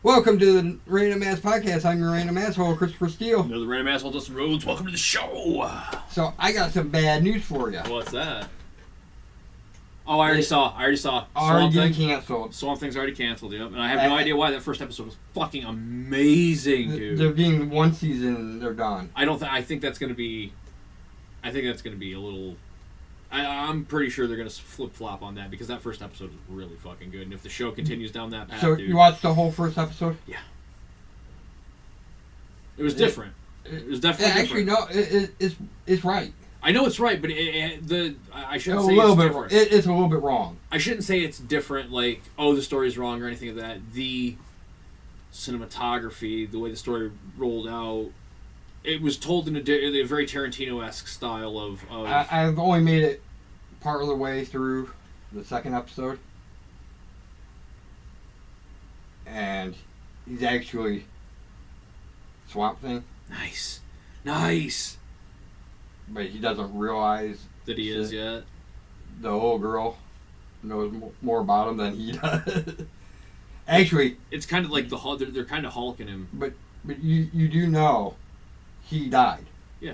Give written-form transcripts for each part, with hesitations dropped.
Welcome to the Random Ass Podcast. I'm your random asshole, Christopher Steele. Another random asshole, Steele-Rhoads. Welcome to the show. So I got some bad news for you. What's that? Oh, I already saw. Already canceled. Swamp Thing's already canceled. Yep, and I have no idea why. That first episode was fucking amazing, dude. They're being one season and they're done. I think that's gonna be. I think that's gonna be a little. I'm pretty sure they're gonna flip flop on that because that first episode was really fucking good, and if the show continues down that path, So dude, you watched the whole first episode? Yeah. It was different. It was definitely actually different. no. It's right. I know it's right, but I shouldn't say a little it's bit. different. It's a little bit wrong. I shouldn't say it's different, like, oh, the story's wrong or anything of that. The cinematography, the way the story rolled out, it was told in a very Tarantino-esque style of... I've only made it part of the way through the second episode. And he's actually Swamp Thing. Nice. But he doesn't realize that he is yet. The little girl knows more about him than he does. Actually, it's kind of like they're kind of hulking him. But you do know he died. Yeah.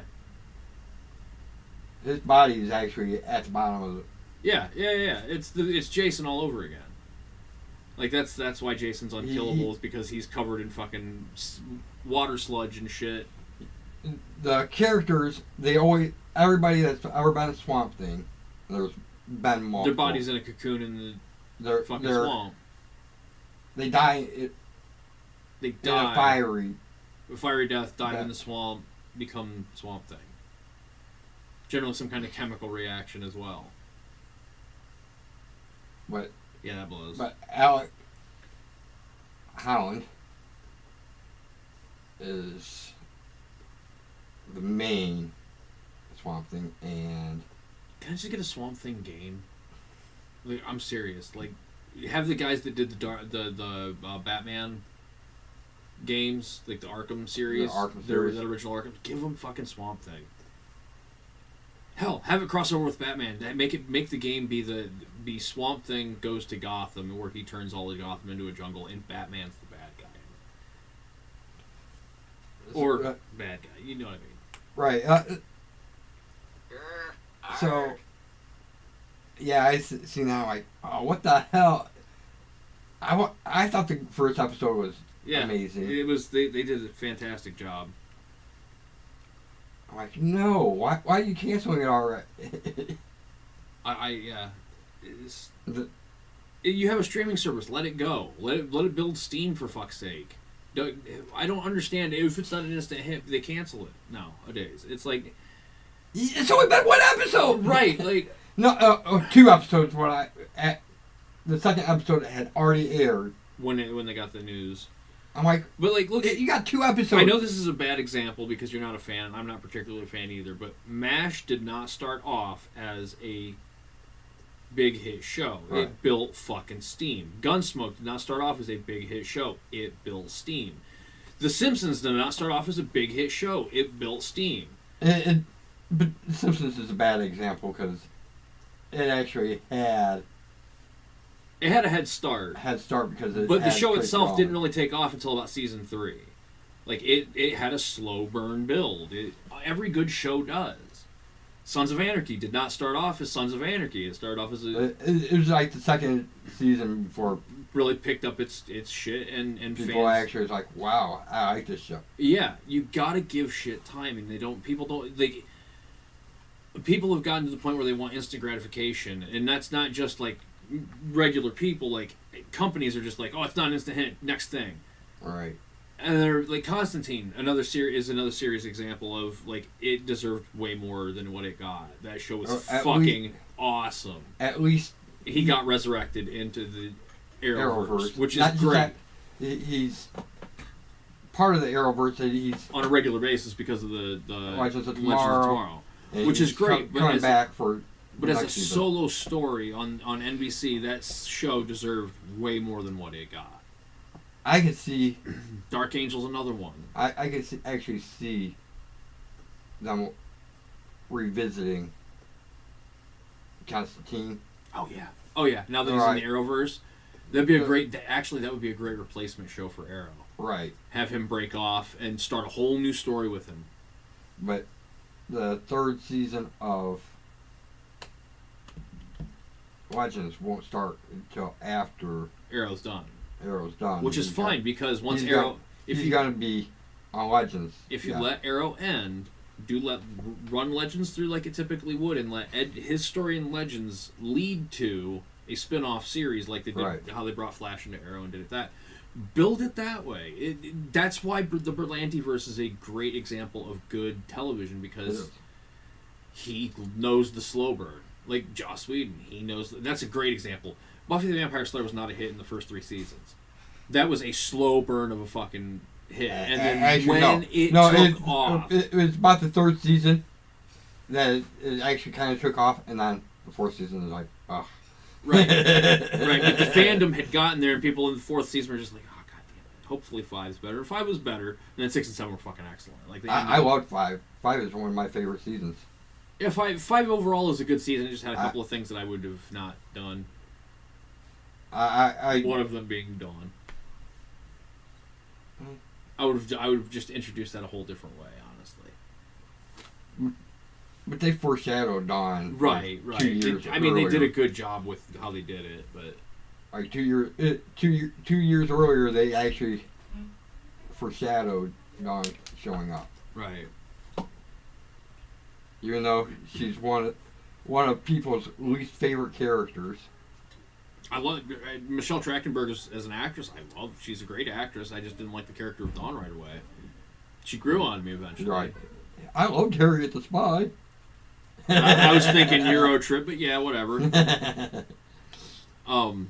His body is actually at the bottom of it. Yeah. It's Jason all over again. Like that's why Jason's unkillable is because he's covered in fucking water sludge and shit. The characters, everybody that's ever been a Swamp Thing, there's been multiple. Their body's in a cocoon in the fucking swamp. They die. They die. In a fiery death, dive in the swamp, become Swamp Thing. Generally some kind of chemical reaction as well. But yeah, that blows. But Alec Holland is the main Swamp Thing, and can I just get a Swamp Thing game? Like, I'm serious. Like, have the guys that did the Batman games, like the Arkham series, the original Arkham, give them fucking Swamp Thing. Hell, have it cross over with Batman. Make the game be Swamp Thing goes to Gotham, where he turns all of Gotham into a jungle, and Batman's the bad guy. Or bad guy, you know what I mean. Right. So, yeah, I see now, like, oh, what the hell? I thought the first episode was amazing. It was. They did a fantastic job. I'm like, no, why are you canceling it already? You have a streaming service. Let it go. Let it build steam, for fuck's sake. I don't understand. If it's not an instant hit, they cancel it nowadays. It's like it's only been one episode, right? Like no, 2 episodes. The second episode had already aired when they got the news. I'm like, but like, look, you got 2 episodes. I know this is a bad example because you're not a fan. I'm not particularly a fan either. But MASH did not start off as a big hit show. Right. It built fucking steam. Gunsmoke did not start off as a big hit show. It built steam. The Simpsons did not start off as a big hit show. It built steam. But The Simpsons is a bad example because it actually had... It had a head start. Because but the show itself didn't really take off until about season 3. Like, it had a slow burn build. Every good show does. Sons of Anarchy did not start off as Sons of Anarchy. It started off as It was like the second season before... really picked up its shit and people fans... actually was like, wow, I like this show. Yeah, you gotta give shit time, and people have gotten to the point where they want instant gratification, and that's not just like regular people. Like, companies are just like, oh, it's not an instant hit, next thing. Right. And they're like Constantine, another series example of like it deserved way more than what it got. That show was fucking awesome. At least he got resurrected into the Arrowverse, which is great. He's part of the Arrowverse. That he's on a regular basis because of the Legends of Tomorrow, which is great. Coming back for. But as a solo story on NBC, that show deserved way more than what it got. I could see... Dark Angel's another one. I could actually see them revisiting Constantine. Oh, yeah. Now that he's in the Arrowverse, That'd be a great. Actually, that would be a great replacement show for Arrow. Right. Have him break off and start a whole new story with him. But the third season of Legends won't start until after Arrow's done. Which is fine because once Arrow, he's gonna be on Legends. If you let Arrow end, run Legends through like it typically would, and let his story in Legends lead to a spin-off series like they did how they brought Flash into Arrow and did it that. Build it that way. That's why the Berlantiverse is a great example of good television, because he knows the slow burn. Like Joss Whedon, he knows. That's a great example. Buffy the Vampire Slayer was not a hit in the first 3 seasons. That was a slow burn of a fucking hit. And then it took off. It was about the 3rd season that it actually kind of took off, and then the 4th season is like, oh. Right. Right. But the fandom had gotten there, and people in the 4th season were just like, oh, god damn it. Hopefully 5's better. 5 was better, and then 6 and 7 were fucking excellent. Like I loved 5. 5 is one of my favorite seasons. Yeah, 5 overall is a good season. It just had a couple of things that I would have not done. One of them being Dawn. I would have just introduced that a whole different way, honestly. But they foreshadowed Dawn. Right. 2 years earlier. They did a good job with how they did it, but like 2 years earlier, they actually foreshadowed Dawn showing up. Right. Even though she's one of people's least favorite characters. I love Michelle Trachtenberg as an actress. She's a great actress. I just didn't like the character of Dawn right away. She grew on me eventually. Right. I loved Harriet the Spy. I was thinking Euro Trip, but yeah, whatever. No,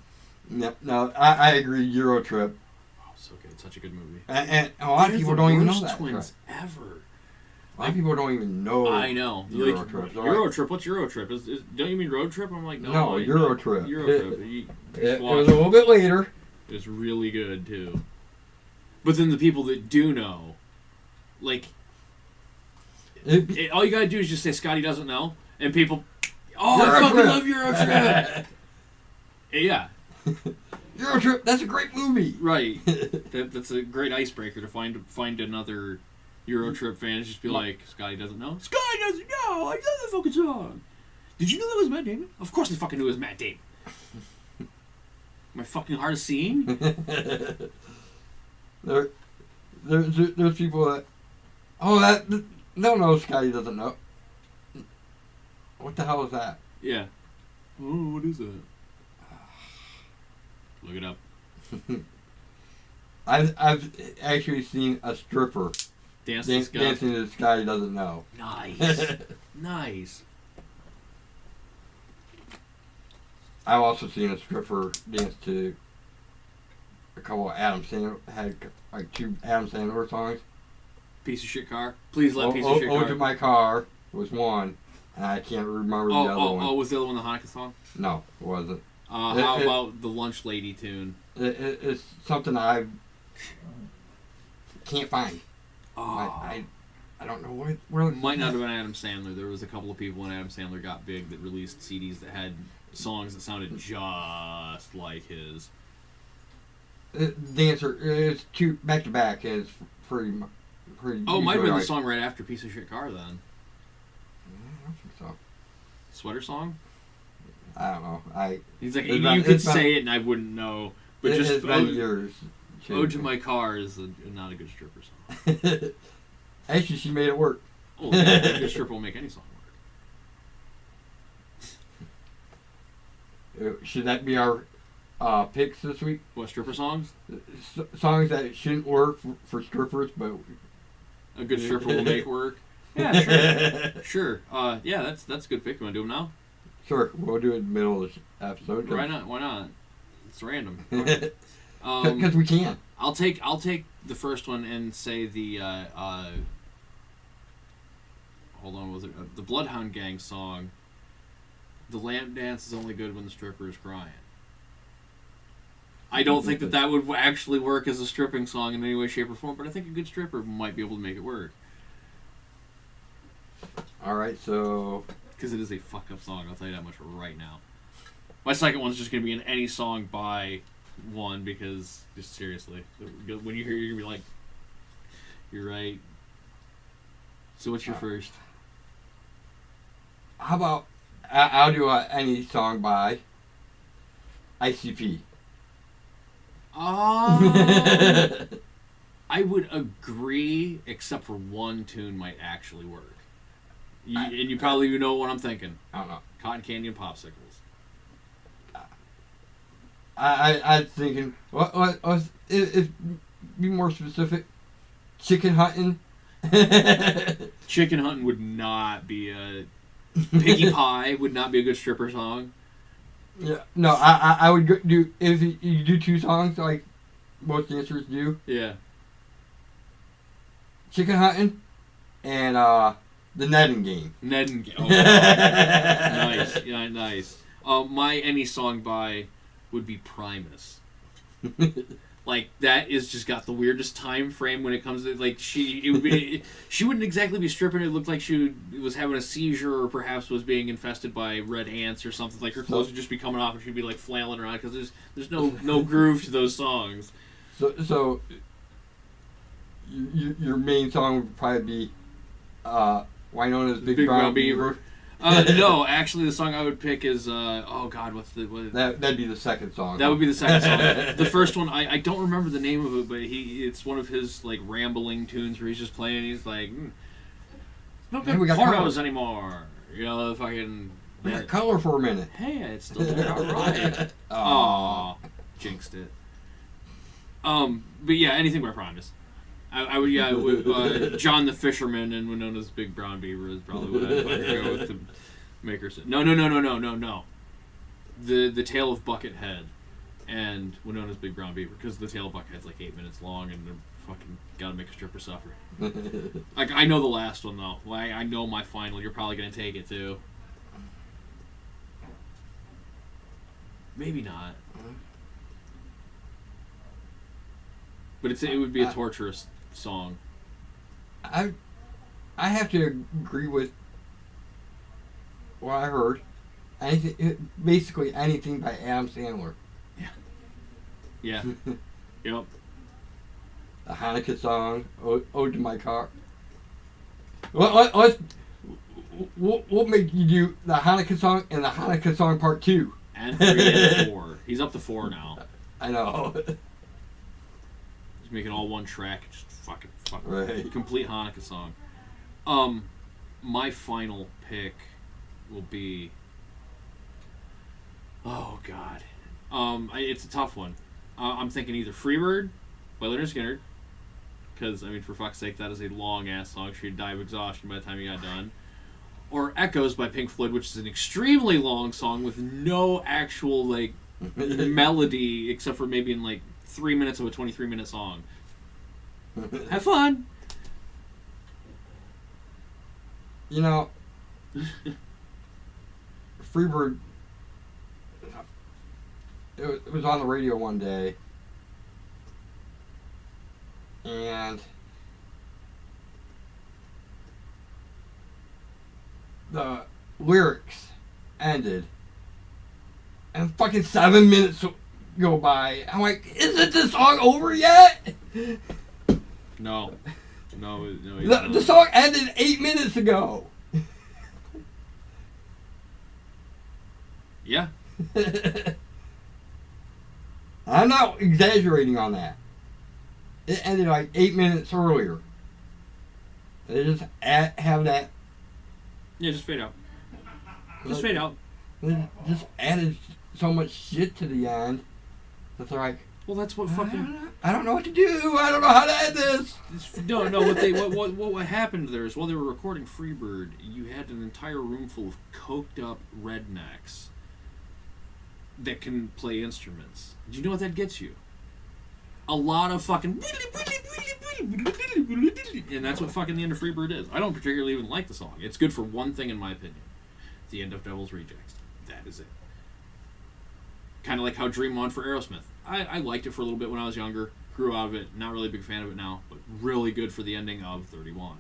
I agree. Euro Trip. Oh, so good. Such a good movie. And a lot of people don't even know that. Twins ever. A lot of people don't even know. I know. Euro Trip. Euro Trip. What's Euro Trip? Don't you mean Road Trip? I'm like, no. No, Euro Trip. Euro Trip. It was a little bit later. It was really good too. But then the people that do know, like, all you gotta do is just say Scotty doesn't know, and people, I fucking love Euro Trip. Yeah. Euro Trip. That's a great movie. Right. That's a great icebreaker to find another Euro Trip fan. Just be like, Scotty doesn't know. Scotty doesn't know. I know that fucking song. Did you know that was Matt Damon? Of course, they fucking knew it was Matt Damon. My fucking heart is seeing. There's people that no, Scotty doesn't know. What the hell is that? Yeah. Oh, what is that? Look it up. I've actually seen a stripper dancing to Scotty doesn't know. Nice. Nice. I've also seen a stripper dance to a couple of Adam Sandler, had like 2 Adam Sandler songs. Piece of shit car. Please let piece of shit car. Ode to My Car was one, and I can't remember the other one. Oh, was the other one the Hanukkah song? No, it wasn't. How about the Lunch Lady tune? It's something I can't find. Oh. I don't know what might not have been Adam Sandler. There was a couple of people when Adam Sandler got big that released CDs that had songs that sounded just like his. The answer is 2 back to back. Is pretty. Oh, might have been the song right after Piece of Shit Car then. I don't think so. Sweater song? I don't know. He's like, you could say it and I wouldn't know. But just years. Ode to My Car is not a good stripper song. Actually, she made it work. Oh, a good stripper will make any song work. Should that be our picks this week? What, stripper songs? Songs that shouldn't work for strippers, but a good stripper will make work. Yeah, sure. Yeah, that's a good pick. You want to do them now? Sure, we'll do it in the middle of the episode. Why not? It's random. Because we can. I'll take the first one and say the hold on, was it the Bloodhound Gang song? The lamp dance is only good when the stripper is crying. I don't think that would actually work as a stripping song in any way, shape, or form, but I think a good stripper might be able to make it work. Alright, so... Because it is a fuck-up song, I'll tell you that much right now. My second one's just going to be in any song by one because just seriously, when you hear, you're gonna be like, "You're right." So what's your first? How about I'll do any song by ICP. I would agree, except for one tune might actually work. And you probably know what I'm thinking. I don't know. Cotton Candy and Popsicles. I'm thinking, what be more specific. Chicken hunting. Chicken hunting would not be a... Piggy Pie would not be a good stripper song. Yeah, no, I would do, if you do two songs like most dancers do. Yeah. Chicken hunting and the netting game. Netting game. Oh, nice. Yeah, nice. My any song by would be Primus. Like, that is just got the weirdest time frame when it comes to, like, she wouldn't exactly be stripping. It looked like she was having a seizure or perhaps was being infested by red ants or something. Like, her clothes would just be coming off and she'd be, like, flailing around because there's no groove to those songs. So your main song would probably be Winona's Big Brown Beaver. No, actually, the song I would pick is that'd be the second song. That would be the second song. The first one, I don't remember the name of it, but it's one of his like rambling tunes where he's just playing. And he's like, "No good pornos anymore." You know, fucking. We got color for a minute. Hey, it's still there. All right. Aw, jinxed it. But yeah, anything by Primus. I would John the Fisherman and Winona's Big Brown Beaver is probably what I'd go with to make her say. No. The Tale of Buckethead and Winona's Big Brown Beaver, because the Tale of Buckethead's like 8 minutes long and they're fucking gotta make a stripper suffer. Like, I know the last one though. I know my final. You're probably gonna take it too. Maybe not. But it would be a torturous song. I have to agree with what I heard. Basically anything by Adam Sandler. Yeah. Yep. The Hanukkah song, Ode to My Car. We'll make you do the Hanukkah song and the Hanukkah song part 2. And 3 and 4. He's up to 4 now. I know. Make it all one track, just fucking right. Complete Hanukkah song. My final pick will be. Oh God, it's a tough one. I'm thinking either Freebird by Leonard Skinner, because I mean, for fuck's sake, that is a long ass song. She'd die of exhaustion by the time you got done. Or Echoes by Pink Floyd, which is an extremely long song with no actual like melody, except for maybe in like 3 minutes of a 23-minute song. Have fun. You know, Freebird. It was on the radio one day, and the lyrics ended, and fucking 7 minutes go by. I'm like, isn't this song over yet? No. The song ended 8 minutes ago. Yeah. I'm not exaggerating on that. It ended like 8 minutes earlier. They just have that. Yeah, just fade out. Just fade out. They just added so much shit to the end that they're like, well, that's what fucking. I don't know what to do. I don't know how to end this. No. What happened there is while they were recording Freebird, you had an entire room full of coked up rednecks that can play instruments. Do you know what that gets you? A lot of fucking. And that's what fucking the end of Freebird is. I don't particularly even like the song. It's good for one thing, in my opinion: the end of Devil's Rejects. That is it. Kind of like how Dream On for Aerosmith. I liked it for a little bit when I was younger. Grew out of it. Not really a big fan of it now, but really good for the ending of 31.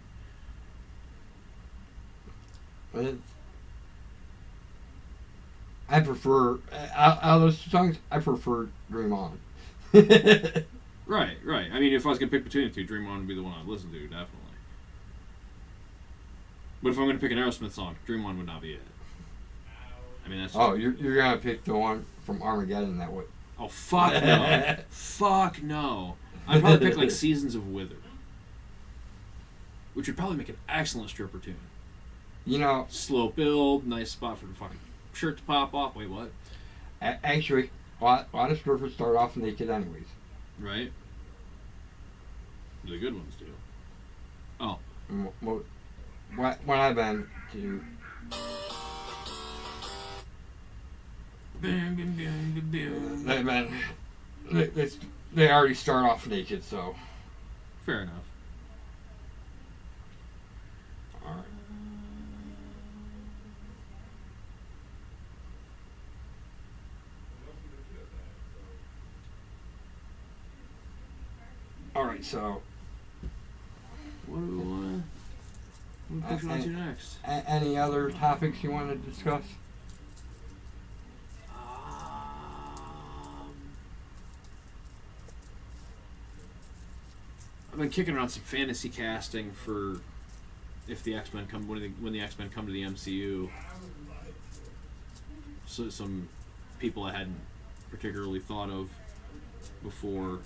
I prefer, out of those songs, I prefer Dream On. Right. I mean, if I was going to pick between the two, Dream On would be the one I'd listen to, definitely. But if I'm going to pick an Aerosmith song, Dream On would not be it. I mean, that's... Oh, you're going to pick the one from Armageddon that way. Oh, fuck no. Fuck no. I'd probably pick, like, Seasons of Wither. Which would probably make an excellent stripper tune. You know... Slow build, nice spot for the fucking shirt to pop off. Wait, what? Actually, a lot of strippers start off naked anyways. Right? The good ones do. Oh. When I've been to... They already start off naked, so... Fair enough. Alright. Alright, so... What do we want to next? Any other topics you want to discuss? I've been kicking around some fantasy casting for if the X-Men come when the X-Men come to the MCU. So some people I hadn't particularly thought of before.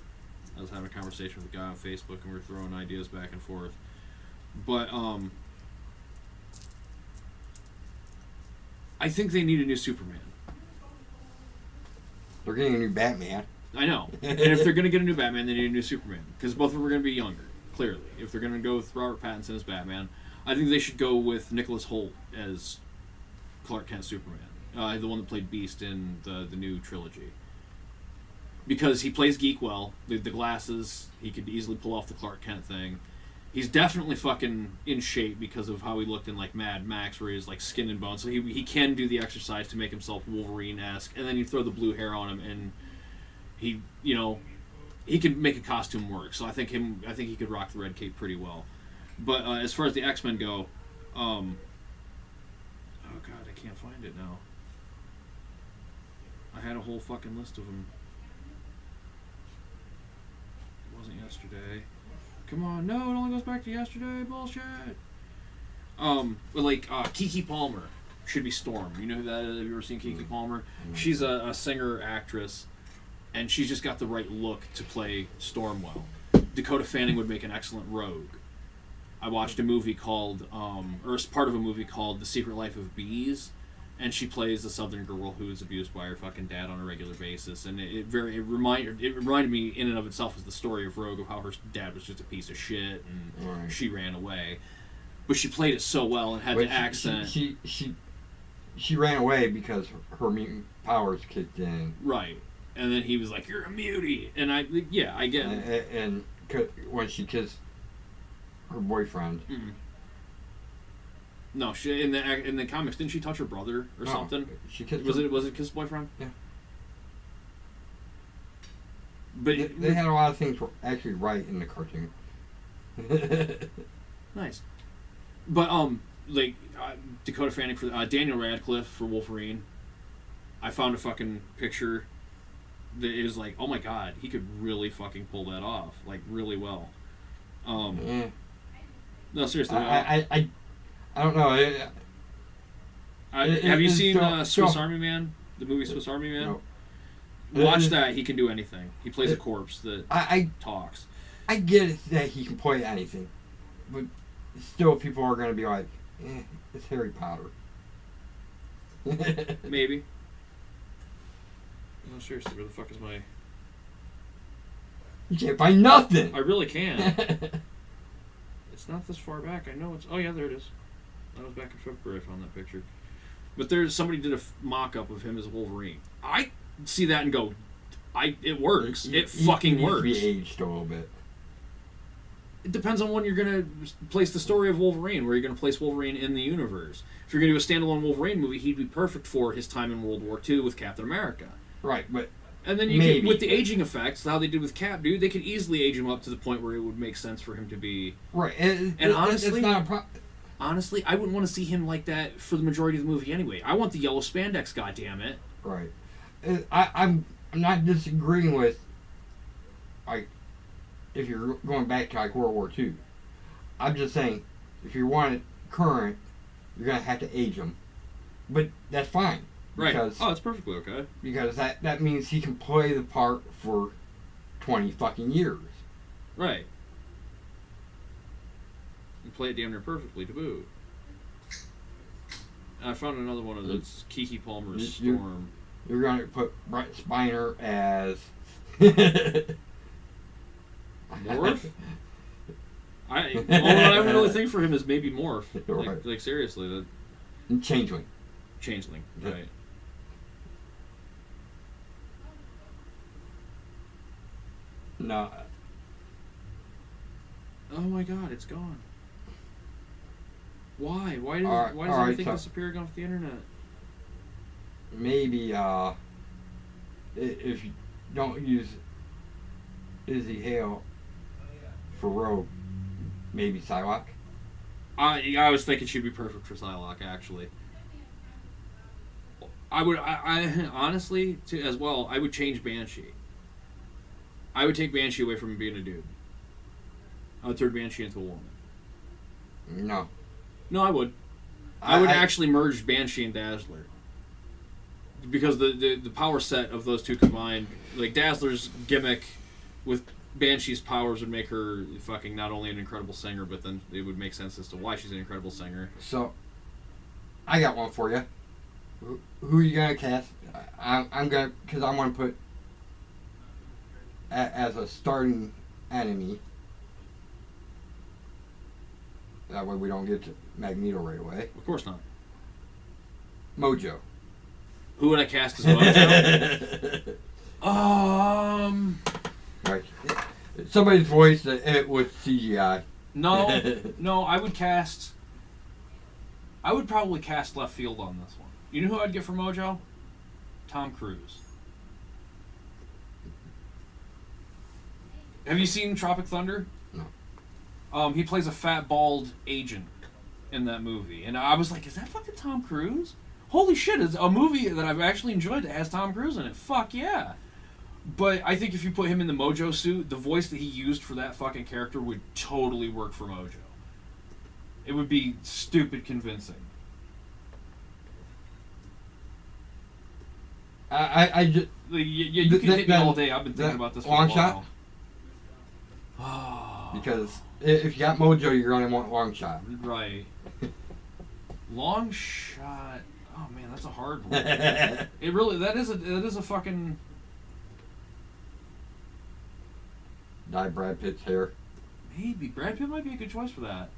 I was having a conversation with a guy on Facebook and we were throwing ideas back and forth. But I think they need a new Superman. They're getting a new Batman. I know. And if they're going to get a new Batman, they need a new Superman. Because both of them are going to be younger, clearly. If they're going to go with Robert Pattinson as Batman, I think they should go with Nicholas Hoult as Clark Kent Superman. The one that played Beast in the new trilogy. Because he plays geek well. The glasses, he could easily pull off the Clark Kent thing. He's definitely fucking in shape because of how he looked in like Mad Max, where he was like skin and bone. So he can do the exercise to make himself Wolverine-esque. And then you throw the blue hair on him and he can make a costume work. So I think he could rock the red cape pretty well. But as far as the X-Men go, oh god, I can't find it now. I had a whole fucking list of them. It wasn't yesterday. Come on, no, it only goes back to yesterday. Bullshit. But like Keke Palmer should be Storm. You know who that is? Have you ever seen Keke Palmer? She's a singer actress. And she's just got the right look to play Storm well. Dakota Fanning would make an excellent Rogue. I watched a movie called, or it's part of a movie called The Secret Life of Bees, and she plays a Southern girl who is abused by her fucking dad on a regular basis. And it reminded me in and of itself as the story of Rogue, of how her dad was just a piece of shit and she ran away. But she played it so well and had the accent. She ran away because her mutant powers kicked in. Right. And then he was like, "You're a mutie," and I get it. And when she kissed her boyfriend, no, she in the comics didn't she touch her brother or something? She kissed. Was it kiss boyfriend? Yeah. But they had a lot of things were actually right in the cartoon. Nice, but like Dakota Fanning for Daniel Radcliffe for Wolverine. I found a fucking picture. It was like, oh my god, he could really fucking pull that off, like really well. No, seriously. I don't know. Have you seen Swiss Army Man? The movie Swiss Army Man? No. Watch that. He can do anything. He plays a corpse that talks. I get it that he can play anything, but still, people are going to be like, it's Harry Potter. Maybe. No, seriously, where the fuck is my... You can't find nothing! I really can't. It's not this far back. I know it's... Oh, yeah, there it is. That was back in February I found that picture. But somebody did a mock-up of him as Wolverine. I see that and go, it works. It fucking works. He aged a little bit. It depends on when you're going to place the story of Wolverine, where you're going to place Wolverine in the universe. If you're going to do a standalone Wolverine movie, he'd be perfect for his time in World War II with Captain America. Right, but and then you could, with the aging effects, how they did with Cap, dude, they could easily age him up to the point where it would make sense for him to be right. And honestly, it's not honestly, I wouldn't want to see him like that for the majority of the movie anyway. I want the yellow spandex, goddammit. Right. I'm not disagreeing with like, if you're going back to like World War II, I'm just saying, if you want it current, you're gonna have to age him, but that's fine. Right. Because, oh, it's perfectly okay. Because that means he can play the part for 20 fucking years. Right. And play it damn near perfectly to boot. And I found another one of those Keke Palmer's Storm. You're going to put Brent Spiner as... Morph? All I really think for him is maybe Morph. Right. Like seriously. Changeling. Changeling, right. No. Oh my god, it's gone. Why? Why does everything disappear off the internet? Maybe if you don't use Izzy Hale for Rogue, maybe Psylocke. I was thinking she'd be perfect for Psylocke, actually. I honestly, as well, I would change Banshee. I would take Banshee away from him being a dude. I would turn Banshee into a woman. No. No, I would. I would actually merge Banshee and Dazzler. Because the power set of those two combined, like Dazzler's gimmick with Banshee's powers would make her fucking not only an incredible singer, but then it would make sense as to why she's an incredible singer. So, I got one for you. Who are you gonna cast? I'm gonna, because I want to put as a starting enemy. That way we don't get to Magneto right away. Of course not. Mojo. Who would I cast as Mojo? Right. Somebody's voice it was CGI. No, I would probably cast left field on this one. You know who I'd get for Mojo? Tom Cruise. Have you seen Tropic Thunder? No. He plays a fat, bald agent in that movie. And I was like, is that fucking Tom Cruise? Holy shit, it's a movie that I've actually enjoyed that has Tom Cruise in it. Fuck yeah. But I think if you put him in the Mojo suit, the voice that he used for that fucking character would totally work for Mojo. It would be stupid convincing. I just... You can hit me all day. I've been thinking about this for a while. Long shot? Because if you got Mojo, you're going to want long shot. Right. Long shot... Oh man, that's a hard one. It really... That is a fucking... Dye Brad Pitt's hair. Maybe. Brad Pitt might be a good choice for that.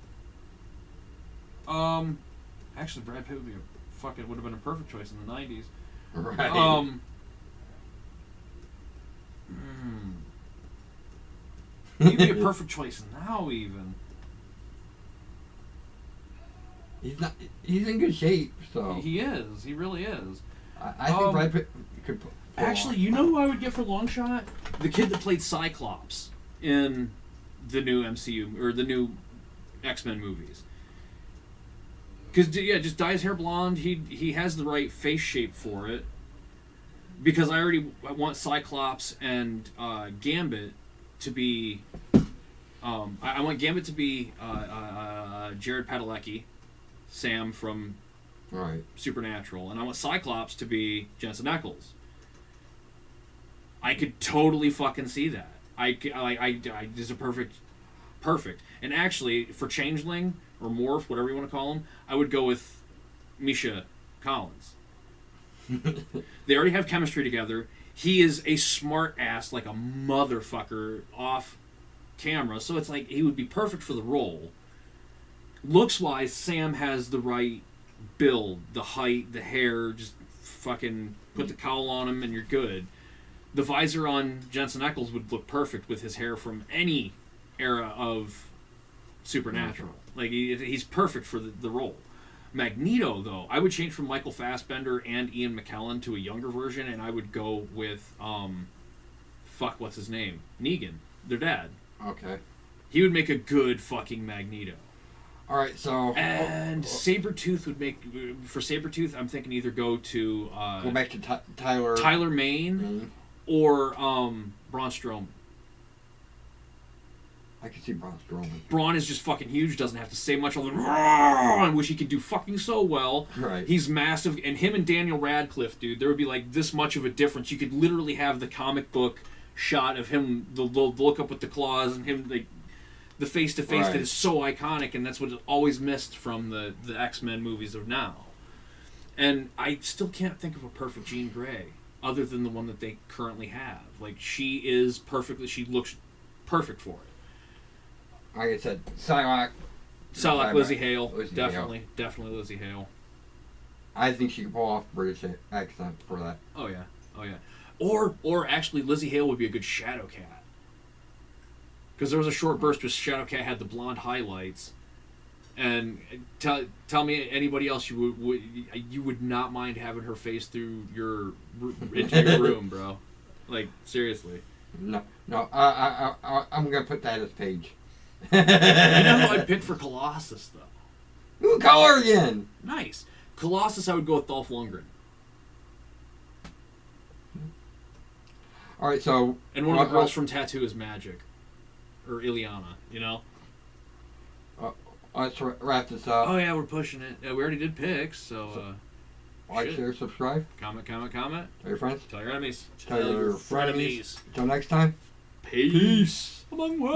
Actually, Brad Pitt would have been a perfect choice in the 90s. Right. He'd be a perfect choice now, even. He's in good shape, so. He is. He really is. I think Brad Pitt could. Actually, you know who I would get for long shot? The kid that played Cyclops in the new MCU or the new X-Men movies. Because just dye his hair blonde. He has the right face shape for it. Because I want Cyclops and Gambit to be. I want Gambit to be Jared Padalecki, Sam from Supernatural, and I want Cyclops to be Jensen Ackles. I could totally fucking see that. I just a perfect. And actually, for Changeling or Morph, whatever you want to call him, I would go with Misha Collins. They already have chemistry together. He is a smart ass, like a motherfucker off camera, so it's like he would be perfect for the role. Looks wise, Sam has the right build, the height, the hair, just fucking put the cowl on him and you're good. The visor on Jensen Ackles would look perfect with his hair from any era of Supernatural. Like he's perfect for the role. Magneto, though, I would change from Michael Fassbender and Ian McKellen to a younger version, and I would go with what's his name? Negan, their dad. Okay. He would make a good fucking Magneto. All right, so and Sabretooth would make for Sabretooth. I'm thinking either go to go back to Tyler Mane or Braun Strowman. I can see Braun Strowman. Braun is just fucking huge. Doesn't have to say much. All the I wish he could do fucking so well. Right. He's massive, and him and Daniel Radcliffe, dude, there would be like this much of a difference. You could literally have the comic book shot of him, the look up with the claws, and him like the face to face that is so iconic, and that's what is always missed from the X-Men movies of now. And I still can't think of a perfect Jean Grey other than the one that they currently have. Like, she is perfectly. She looks perfect for it. Like I said, Psylocke, Lizzie Hale, definitely Lizzie Hale. I think she could pull off British accent for that. Oh yeah. Or actually, Lizzie Hale would be a good Shadowcat. Because there was a short burst where Shadowcat had the blonde highlights, and tell me anybody else you would not mind having her face through into your room, bro. Like, seriously. No. I'm gonna put that as Paige. You know who I'd pick for Colossus though? Who call her again? Nice. Colossus, I would go with Dolph Lundgren. All right, so and one of the girls from Tattoo is Magic, or Ileana, you know. Let's wrap this up. Oh yeah, we're pushing it. We already did picks, so like, share, subscribe. Comment. Tell your friends. Tell your enemies. Tell your frenemies. Until next time. Peace. Among worlds.